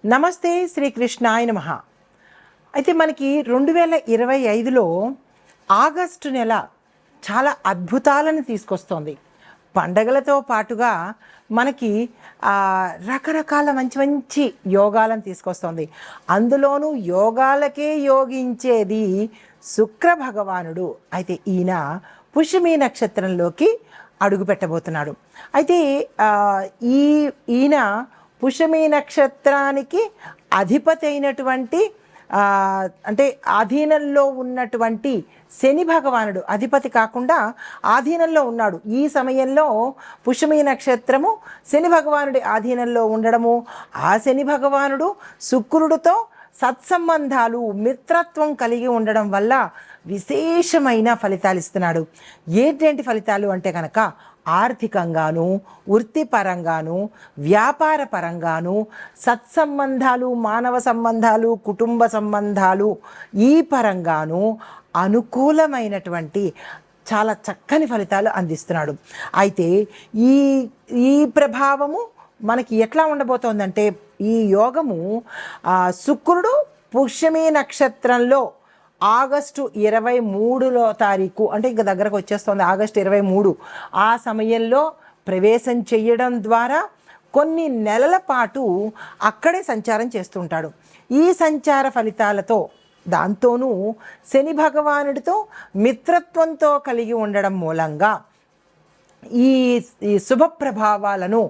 నమస్తే శ్రీకృష్ణాయ నమః. అయితే మనకి 2025లో ఆగస్టు నెల చాలా అద్భుతాలను తీసుకొస్తోంది. పండగలతో పాటుగా మనకి రకరకాల మంచి మంచి యోగాలను తీసుకొస్తోంది. అందులోనూ యోగాలకే యోగించేది శుక్ర భగవానుడు. అయితే ఈయన పుష్యమి నక్షత్రంలోకి అడుగు పెట్టబోతున్నాడు. అయితే ఈయన పుష్యమి నక్షత్రానికి అధిపతి అయినటువంటి అంటే ఆధీనంలో ఉన్నటువంటి శని భగవానుడు అధిపతి కాకుండా ఆధీనంలో ఉన్నాడు. ఈ సమయంలో పుష్యమి నక్షత్రము శని భగవానుడి ఆధీనంలో ఉండడము, ఆ శని భగవానుడు శుక్రుడితో సత్సంబంధాలు మిత్రత్వం కలిగి ఉండడం వల్ల విశేషమైన ఫలితాలు ఇస్తున్నాడు. ఏంటంటి ఫలితాలు అంటే కనుక ఆర్థికంగాను, వృత్తిపరంగాను, వ్యాపార పరంగాను, సత్సంబంధాలు, మానవ సంబంధాలు, కుటుంబ సంబంధాలు ఈ పరంగాను అనుకూలమైనటువంటి చాలా చక్కని ఫలితాలు అందిస్తున్నాడు. అయితే ఈ ప్రభావము మనకి ఎట్లా ఉండబోతోందంటే, ఈ యోగము శుక్రుడు పుష్యమి నక్షత్రంలో ఆగస్టు 23వ తారీఖు అంటే ఇంకా దగ్గరకు వచ్చేస్తుంది, ఆగస్టు 23 ఆ సమయంలో ప్రవేశం చేయడం ద్వారా కొన్ని నెలల పాటు అక్కడే సంచారం చేస్తుంటాడు. ఈ సంచార ఫలితాలతో దాంతోనూ శని భగవానుడితో మిత్రత్వంతో కలిగి ఉండడం మూలంగా ఈ శుభ ప్రభావాలను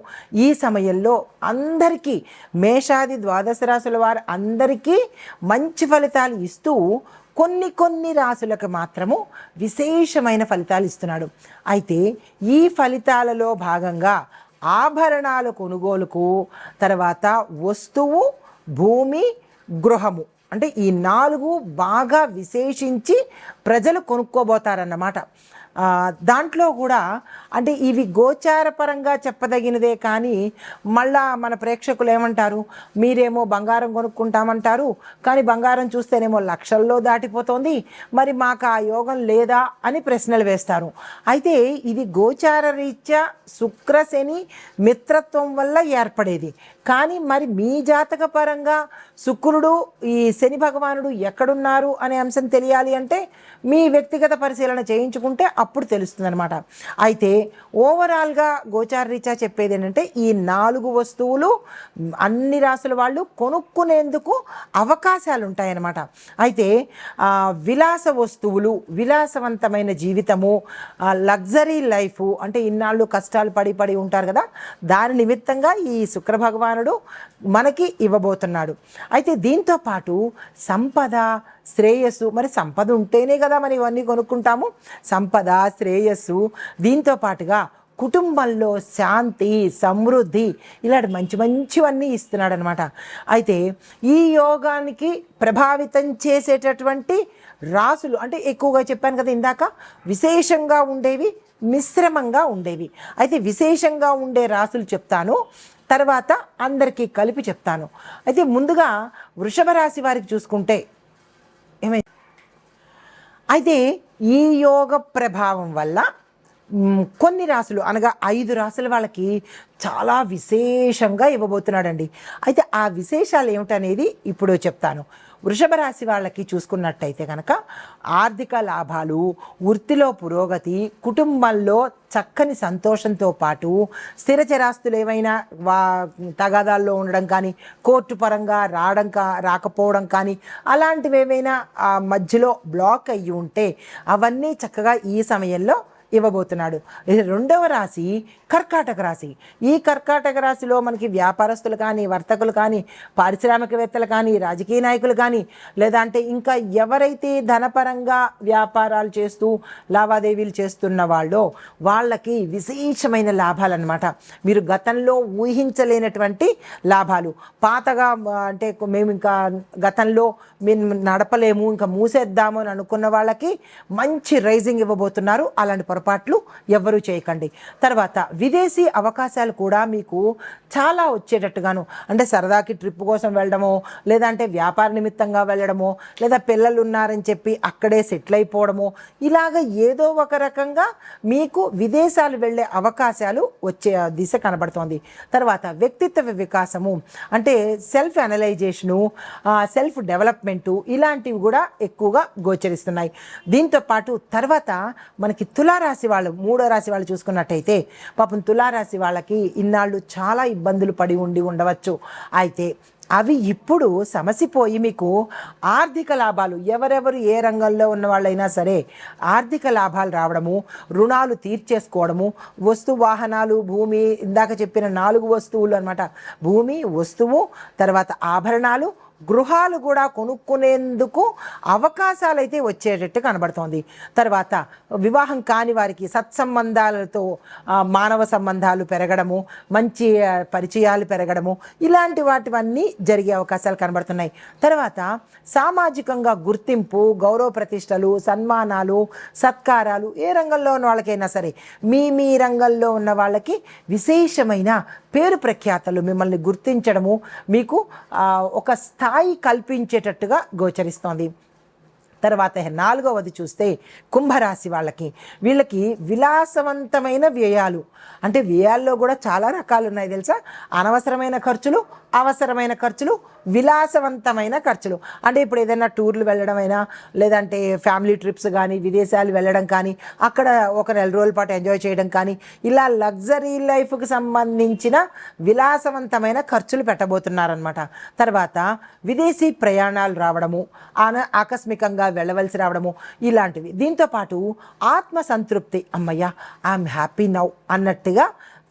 ఈ సమయంలో అందరికీ, మేషాది ద్వాదశ రాశుల వారు అందరికీ మంచి ఫలితాలు ఇస్తూ కొన్ని రాశులకు మాత్రము విశేషమైన ఫలితాలు ఇస్తున్నాడు. అయితే ఈ ఫలితాలలో భాగంగా ఆభరణాల కొనుగోలుకు, తర్వాత వస్తువు, భూమి, గృహము అంటే ఈ 4 బాగా విశేషించి ప్రజలు కొనుక్కోబోతారన్నమాట. దాంట్లో కూడా అంటే ఇవి గోచారపరంగా చెప్పదగినదే, కానీ మళ్ళా మన ప్రేక్షకులు ఏమంటారు, మీరేమో బంగారం కొనుక్కుంటామంటారు, కానీ బంగారం చూస్తేనేమో లక్షల్లో దాటిపోతుంది, మరి మాకు ఆ యోగం లేదా అని ప్రశ్నలు వేస్తారు. అయితే ఇది గోచార రీత్యా శుక్ర శని మిత్రత్వం వల్ల ఏర్పడేది. కానీ మరి మీ జాతక పరంగా శుక్రుడు, ఈ శని భగవానుడు ఎక్కడున్నారు అనే అంశం తెలియాలి అంటే మీ వ్యక్తిగత పరిశీలన చేయించుకుంటే అప్పుడు తెలుస్తుంది అనమాట. అయితే ఓవరాల్గా గోచార రీత్యా చెప్పేది ఏంటంటే, ఈ 4 వస్తువులు అన్ని రాసుల వాళ్ళు కొనుక్కునేందుకు అవకాశాలు ఉంటాయన్నమాట. అయితే విలాస వస్తువులు, విలాసవంతమైన జీవితము, లగ్జరీ లైఫ్ అంటే ఇన్నాళ్ళు కష్టాలు పడి ఉంటారు కదా, దాని నిమిత్తంగా ఈ శుక్ర భగవానుడు మనకి ఇవ్వబోతున్నాడు. అయితే దీంతో పాటు సంపద, శ్రేయస్సు, మరి సంపద ఉంటేనే కదా మనం ఇవన్నీ కొనుక్కుంటాము, సంపద, శ్రేయస్సు, దీంతో పాటుగా కుటుంబంలో శాంతి, సమృద్ధి, ఇలాంటి మంచివన్నీ ఇస్తున్నాడు అనమాట. అయితే ఈ యోగానికి ప్రభావితం చేసేటటువంటి రాసులు అంటే ఎక్కువగా చెప్పాను కదా ఇందాక, విశేషంగా ఉండేవి, మిశ్రమంగా ఉండేవి. అయితే విశేషంగా ఉండే రాసులు చెప్తాను, తర్వాత అందరికీ కలిపి చెప్తాను. అయితే ముందుగా వృషభ రాశి వారికి చూసుకుంటే అయితే ఈ యోగ ప్రభావం వల్ల కొన్ని రాశులు అనగా 5 రాశుల వాళ్ళకి చాలా విశేషంగా ఇవ్వబోతున్నాడండి. అయితే ఆ విశేషాలు ఏమిటనేది ఇప్పుడు చెప్తాను. వృషభ రాశి వాళ్ళకి చూసుకున్నట్టయితే కనుక ఆర్థిక లాభాలు, వృత్తిలో పురోగతి, కుటుంబంలో చక్కని సంతోషంతో పాటు స్థిరచరాస్తులు ఏమైనా తగాదాల్లో ఉండడం కానీ, కోర్టు పరంగా రాకపోవడం కానీ, అలాంటివి ఏమైనా మధ్యలో బ్లాక్ అయ్యి ఉంటే అవన్నీ చక్కగా ఈ సమయంలో ఇవ్వబోతున్నాడు. రెండవ రాశి కర్కాటక రాశి. ఈ కర్కాటక రాశిలో మనకి వ్యాపారస్తులు కానీ, వర్తకులు కానీ, పారిశ్రామికవేత్తలు కానీ, రాజకీయ నాయకులు కానీ, లేదంటే ఇంకా ఎవరైతే ధనపరంగా వ్యాపారాలు చేస్తూ లావాదేవీలు చేస్తున్న వాళ్ళకి విశేషమైన లాభాలు అన్నమాట. మీరు గతంలో ఊహించలేనటువంటి లాభాలు. పాతగా అంటే మేము ఇంకా గతంలో మేము నడపలేము, ఇంకా మూసేద్దాము అని అనుకున్న వాళ్ళకి మంచి రైజింగ్ ఇవ్వబోతున్నారు. అలాంటి పొరపాట్లు ఎవ్వరూ చేయకండి. తర్వాత విదేశీ అవకాశాలు కూడా మీకు చాలా వచ్చేటట్టుగాను, అంటే సరదాకి ట్రిప్ కోసం వెళ్ళడమో, లేదంటే వ్యాపార నిమిత్తంగా వెళ్ళడమో, లేదా పిల్లలు ఉన్నారని చెప్పి అక్కడే సెటిల్ అయిపోవడమో, ఇలాగ ఏదో ఒక రకంగా మీకు విదేశాలు వెళ్ళే అవకాశాలు వచ్చే దిశ కనబడుతోంది. తర్వాత వ్యక్తిత్వ వికాసము, అంటే సెల్ఫ్ అనలైజేషను, సెల్ఫ్ డెవలప్మెంటు, ఇలాంటివి కూడా ఎక్కువగా గోచరిస్తున్నాయి. దీంతోపాటు తర్వాత మనకి తులారాశి వాళ్ళు, 3వ రాశి వాళ్ళు చూసుకున్నట్టయితే పాపం తులారాశి వాళ్ళకి ఇన్నాళ్ళు చాలా ఇబ్బందులు పడి ఉండవచ్చు. అయితే అవి ఇప్పుడు సమసిపోయి మీకు ఆర్థిక లాభాలు, ఎవరెవరు ఏ రంగంలో ఉన్న వాళ్ళైనా సరే ఆర్థిక లాభాలు రావడము, రుణాలు తీర్చేసుకోవడము, వస్తు వాహనాలు, భూమి, ఇందాక చెప్పిన 4 వస్తువులు అనమాట, భూమి, వస్తువు, తర్వాత ఆభరణాలు, గృహాలు కూడా కొనుక్కునేందుకు అవకాశాలు అయితే వచ్చేటట్టు కనబడుతోంది. తర్వాత వివాహం కాని వారికి సత్సంబంధాలతో మానవ సంబంధాలు పెరగడము, మంచి పరిచయాలు పెరగడము, ఇలాంటి వాటివన్నీ జరిగే అవకాశాలు కనబడుతున్నాయి. తర్వాత సామాజికంగా గుర్తింపు, గౌరవ ప్రతిష్టలు, సన్మానాలు, సత్కారాలు, ఏ రంగంలో ఉన్న వాళ్ళకైనా సరే మీ రంగంలో ఉన్న వాళ్ళకి విశేషమైన పేరు ప్రఖ్యాతలు, మిమ్మల్ని గుర్తించడము, మీకు ఒక స్థాయి కల్పించేటట్టుగా గోచరిస్తోంది. తర్వాత 4వది చూస్తే కుంభరాశి వీళ్ళకి విలాసవంతమైన వ్యయాలు, అంటే వ్యయాల్లో కూడా చాలా రకాలు ఉన్నాయి తెలుసా. అనవసరమైన ఖర్చులు, అవసరమైన ఖర్చులు, విలాసవంతమైన ఖర్చులు. అంటే ఇప్పుడు ఏదైనా టూర్లు వెళ్ళడం అయినా, లేదంటే ఫ్యామిలీ ట్రిప్స్ కానీ, విదేశాలు వెళ్ళడం కానీ, అక్కడ ఒక 4 రోజుల పాటు ఎంజాయ్ చేయడం కానీ, ఇలా లగ్జరీ లైఫ్కి సంబంధించిన విలాసవంతమైన ఖర్చులు పెట్టబోతున్నారనమాట. తర్వాత విదేశీ ప్రయాణాలు రావడము, ఆకస్మికంగా వెళ్ళవలసి రావడము, ఇలాంటివి. దీంతోపాటు ఆత్మ సంతృప్తి, అమ్మయ్య ఐఎమ్ హ్యాపీ నౌ అన్నట్టుగా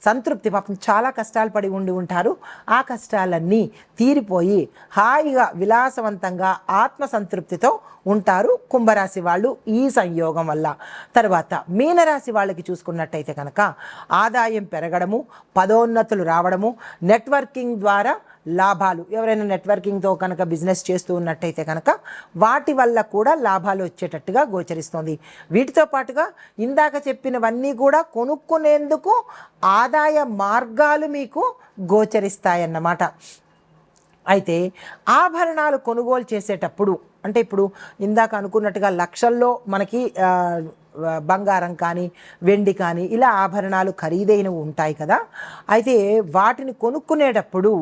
సంతృప్తి. పాపం చాలా కష్టాలు పడి ఉంటారు, ఆ కష్టాలన్నీ తీరిపోయి హాయిగా విలాసవంతంగా ఆత్మసంతృప్తితో ఉంటారు కుంభరాశి వాళ్ళు ఈ సంయోగం వల్ల. తర్వాత మీనరాశి వాళ్ళకి చూసుకున్నట్టయితే కనుక ఆదాయం పెరగడము, పదోన్నతులు రావడము, నెట్వర్కింగ్ ద్వారా లాభాలు, ఎవరైనా నెట్వర్కింగ్తో కనుక బిజినెస్ చేస్తూ ఉన్నట్టయితే కనుక వాటి వల్ల కూడా లాభాలు వచ్చేటట్టుగా గోచరిస్తుంది. వీటితో పాటుగా ఇందాక చెప్పినవన్నీ కూడా కొనుక్కునేందుకు ఆదాయ మార్గాలు మీకు గోచరిస్తాయన్నమాట. అయితే ఆభరణాలు కొనుగోలు చేసేటప్పుడు, అంటే ఇప్పుడు ఇందాక అనుకున్నట్టుగా లక్షల్లో మనకి బంగారం కానీ, వెండి కానీ, ఇలా ఆభరణాలు ఖరీదైనవి ఉంటాయి కదా. అయితే వాటిని కొనుక్కునేటప్పుడు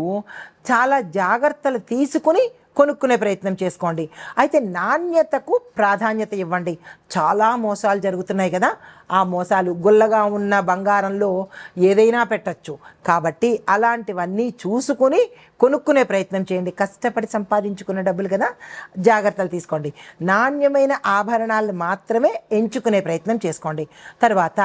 చాలా జాగ్రత్తలు తీసుకుని కొనుక్కునే ప్రయత్నం చేసుకోండి. అయితే నాణ్యతకు ప్రాధాన్యత ఇవ్వండి. చాలా మోసాలు జరుగుతున్నాయి కదా, ఆ మోసాలు, గుల్లగా ఉన్న బంగారంలో ఏదైనా పెట్టచ్చు. కాబట్టి అలాంటివన్నీ చూసుకుని కొనుక్కునే ప్రయత్నం చేయండి. కష్టపడి సంపాదించుకున్న డబ్బులు కదా, జాగ్రత్తలు తీసుకోండి. నాణ్యమైన ఆభరణాలు మాత్రమే ఎంచుకునే ప్రయత్నం చేసుకోండి. తర్వాత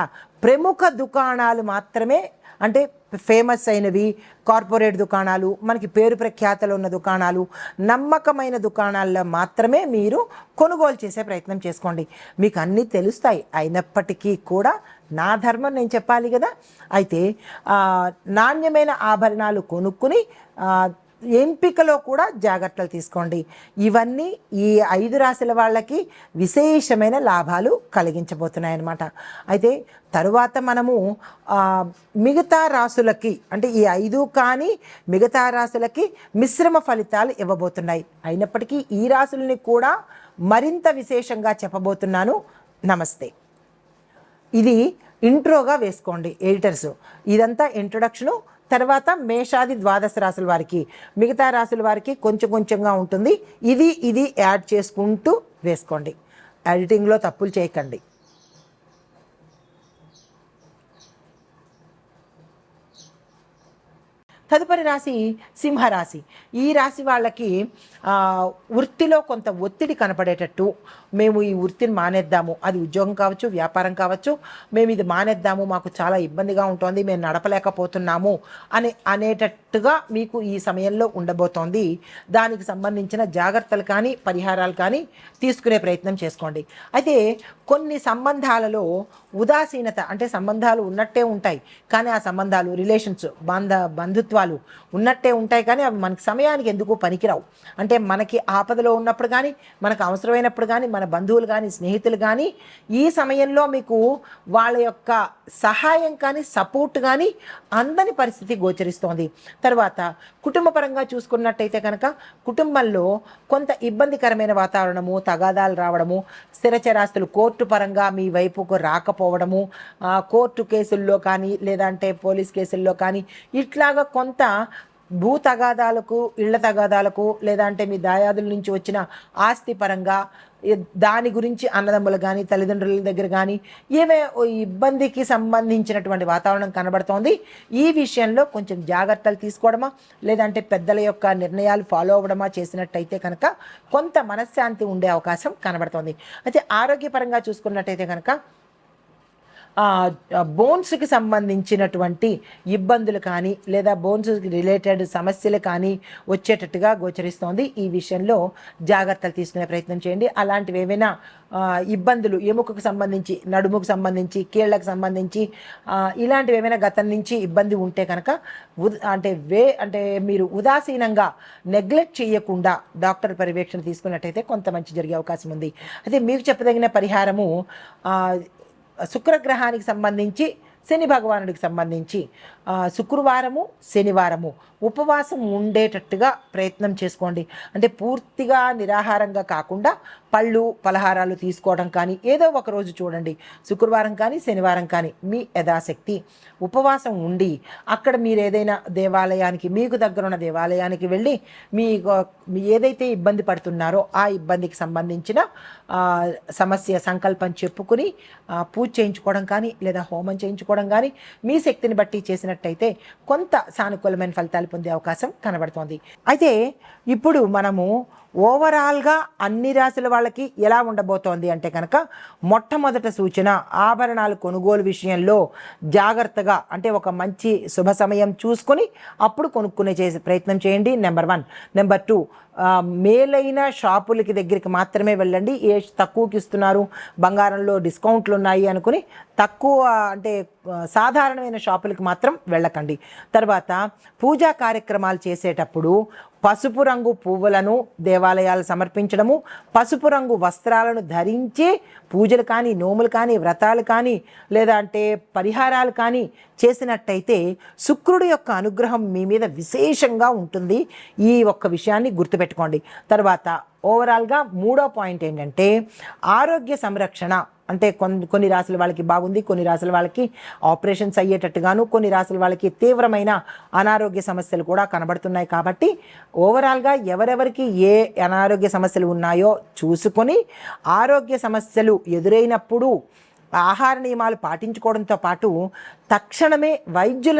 ప్రముఖ దుకాణాలు మాత్రమే, అంటే ఫేమస్ అయినవి, కార్పొరేట్ దుకాణాలు, మనకి పేరు ప్రఖ్యాతలు ఉన్న దుకాణాలు, నమ్మకమైన దుకాణాల్లో మాత్రమే మీరు కొనుగోలు చేసే ప్రయత్నం చేసుకోండి. మీకు అన్నీ తెలుస్తాయి, అయినప్పటికీ కూడా నా ధర్మం నేను చెప్పాలి కదా. అయితే నాణ్యమైన ఆభరణాలు కొనుక్కుని ఎంపికలో కూడా జాగ్రత్తలు తీసుకోండి. ఇవన్నీ ఈ 5 రాశుల వాళ్ళకి విశేషమైన లాభాలు కలిగించబోతున్నాయి అన్నమాట. అయితే తరువాత మనము మిగతా రాశులకి, అంటే ఈ 5 కానీ మిగతా రాశులకి మిశ్రమ ఫలితాలు ఇవ్వబోతున్నాయి. అయినప్పటికీ ఈ రాశుల్ని కూడా మరింత విశేషంగా చెప్పబోతున్నాను. నమస్తే. ఇది ఇంట్రోగా వేసుకోండి ఎడిటర్స్. ఇదంతా ఇంట్రొడక్షను. తర్వాత మేషాది ద్వాదశ రాశుల వారికి, మిగతా రాశుల వారికి కొంచెం కొంచెంగా ఉంటుంది. ఇది యాడ్ చేసుకుంటూ వేసుకోండి. ఎడిటింగ్లో తప్పులు చేయకండి. తదుపరి రాశి సింహరాశి. ఈ రాశి వాళ్ళకి వృత్తిలో కొంత ఒత్తిడి కనపడేటట్టు, మేము ఈ వృత్తిని మానేద్దాము, అది ఉద్యోగం కావచ్చు, వ్యాపారం కావచ్చు, మేము ఇది మానేద్దాము, మాకు చాలా ఇబ్బందిగా ఉంటుంది, మేము నడపలేకపోతున్నాము అనేటట్టుగా మీకు ఈ సమయంలో ఉండబోతోంది. దానికి సంబంధించిన జాగ్రత్తలు కానీ, పరిహారాలు కానీ తీసుకునే ప్రయత్నం చేసుకోండి. అయితే కొన్ని సంబంధాలలో ఉదాసీనత, అంటే సంబంధాలు ఉన్నట్టే ఉంటాయి కానీ ఆ సంబంధాలు, రిలేషన్స్, బంధుత్వాలు తత్వాలు ఉన్నట్టే ఉంటాయి, కానీ అవి మనకి సమయానికి ఎందుకు పనికిరావు. అంటే మనకి ఆపదలో ఉన్నప్పుడు కానీ, మనకు అవసరమైనప్పుడు కానీ, మన బంధువులు కానీ, స్నేహితులు కానీ ఈ సమయంలో మీకు వాళ్ళ యొక్క సహాయం కానీ, సపోర్ట్ కానీ అందని పరిస్థితి గోచరిస్తోంది. తర్వాత కుటుంబపరంగా చూసుకున్నట్టయితే కనుక కుటుంబంలో కొంత ఇబ్బందికరమైన వాతావరణము, తగాదాలు రావడము, స్థిరచరాస్తులు కోర్టు పరంగా మీ వైపుకు రాకపోవడము, కోర్టు కేసుల్లో కానీ లేదంటే పోలీస్ కేసుల్లో కానీ ఇట్లాగా కొంత భూ తగాదాలకు, ఇళ్ల తగాదాలకు, లేదంటే మీ దాయాదుల నుంచి వచ్చిన ఆస్తి పరంగా దాని గురించి అన్నదమ్ములు కానీ తల్లిదండ్రుల దగ్గర కానీ ఏవే ఇబ్బందికి సంబంధించినటువంటి వాతావరణం కనబడుతోంది. ఈ విషయంలో కొంచెం జాగ్రత్తలు తీసుకోవడమా లేదంటే పెద్దల యొక్క నిర్ణయాలు ఫాలో అవ్వడమా చేసినట్టయితే కనుక కొంత మనశ్శాంతి ఉండే అవకాశం కనబడుతోంది. అయితే ఆరోగ్యపరంగా చూసుకున్నట్టయితే కనుక బోన్స్కి సంబంధించినటువంటి ఇబ్బందులు కానీ లేదా బోన్స్కి రిలేటెడ్ సమస్యలు కానీ వచ్చేటట్టుగా గోచరిస్తోంది. ఈ విషయంలో జాగ్రత్తలు తీసుకునే ప్రయత్నం చేయండి. అలాంటివి ఏవైనా ఇబ్బందులు ఎముకకు సంబంధించి, నడుముకు సంబంధించి, కీళ్ళకు సంబంధించి ఇలాంటివి ఏమైనా గతం నుంచి ఇబ్బంది ఉంటే కనుక అంటే మీరు ఉదాసీనంగా నెగ్లెక్ట్ చేయకుండా డాక్టర్ పర్యవేక్షణ తీసుకున్నట్టయితే కొంత మంచి జరిగే అవకాశం ఉంది. అయితే మీకు చెప్పదగిన పరిహారము శుక్రగ్రహానికి సంబంధించి, శని భగవానుడికి సంబంధించి శుక్రవారము శనివారము ఉపవాసం ఉండేటట్టుగా ప్రయత్నం చేసుకోండి. అంటే పూర్తిగా నిరాహారంగా కాకుండా పళ్ళు పలహారాలు తీసుకోవడం కానీ ఏదో ఒక రోజు చూడండి, శుక్రవారం కానీ శనివారం కానీ మీ యథాశక్తి ఉపవాసం ఉండి అక్కడ మీరు ఏదైనా దేవాలయానికి, మీకు దగ్గర ఉన్న దేవాలయానికి వెళ్ళి మీ ఏదైతే ఇబ్బంది పడుతున్నారో ఆ ఇబ్బందికి సంబంధించిన సమస్య సంకల్పం చెప్పుకుని పూజ చేయించుకోవడం కానీ లేదా హోమం చేయించుకోవడం కానీ మీ శక్తిని బట్టి చేసినట్టయితే కొంత సానుకూలమైన ఫలితాలు పొందే అవకాశం కనబడుతోంది. అయితే ఇప్పుడు మనము ఓవరాల్గా అన్ని రాశుల వాళ్ళకి ఎలా ఉండబోతోంది అంటే కనుక మొట్టమొదటి సూచన ఆభరణాలు కొనుగోలు విషయంలో జాగ్రత్తగా, అంటే ఒక మంచి శుభ సమయం చూసుకొని అప్పుడు కొనుక్కునే చేసే ప్రయత్నం చేయండి. నెంబర్ 1. నెంబర్ 2, మేలైన షాపులకి దగ్గరికి మాత్రమే వెళ్ళండి. ఏ తక్కువకి ఇస్తున్నారు, బంగారంలో డిస్కౌంట్లు ఉన్నాయి అనుకుని తక్కువ అంటే సాధారణమైన షాపులకి మాత్రం వెళ్ళకండి. తర్వాత పూజా కార్యక్రమాలు చేసేటప్పుడు పసుపు రంగు పువ్వులను దేవాలయాలు సమర్పించడము, పసుపు రంగు వస్త్రాలను ధరించి పూజలు కానీ, నోములు కానీ, వ్రతాలు కానీ లేదా అంటే పరిహారాలు కానీ చేసినట్టయితే శుక్రుడి యొక్క అనుగ్రహం మీ మీద విశేషంగా ఉంటుంది. ఈ ఒక్క విషయాన్ని గుర్తుపెట్టుకోండి. తర్వాత ఓవరాల్గా 3వ పాయింట్ ఏంటంటే ఆరోగ్య సంరక్షణ. అంటే కొన్ని రాశుల వాళ్ళకి బాగుంది, కొన్ని రాశుల వాళ్ళకి ఆపరేషన్స్ అయ్యేటట్టుగాను, కొన్ని రాశుల వాళ్ళకి తీవ్రమైన అనారోగ్య సమస్యలు కూడా కనబడుతున్నాయి. కాబట్టి ఓవరాల్గా ఎవరెవరికి ఏ అనారోగ్య సమస్యలు ఉన్నాయో చూసుకొని ఆరోగ్య సమస్యలు ఎదురైనప్పుడు ఆహార నియమాలు పాటించుకోవడంతో పాటు తక్షణమే వైద్యుల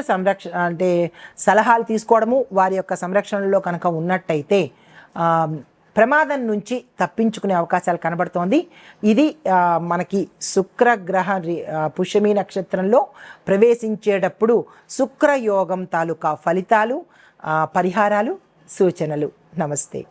సలహాలు తీసుకోవడము, వారి యొక్క సంరక్షణలో కనుక ఉన్నట్టయితే ప్రమాదం నుంచి తప్పించుకునే అవకాశాలు కనబడుతోంది. ఇది మనకి శుక్రగ్రహ పుష్యమి నక్షత్రంలో ప్రవేశించేటప్పుడు శుక్రయోగం తాలూకా ఫలితాలు, పరిహారాలు, సూచనలు. నమస్తే.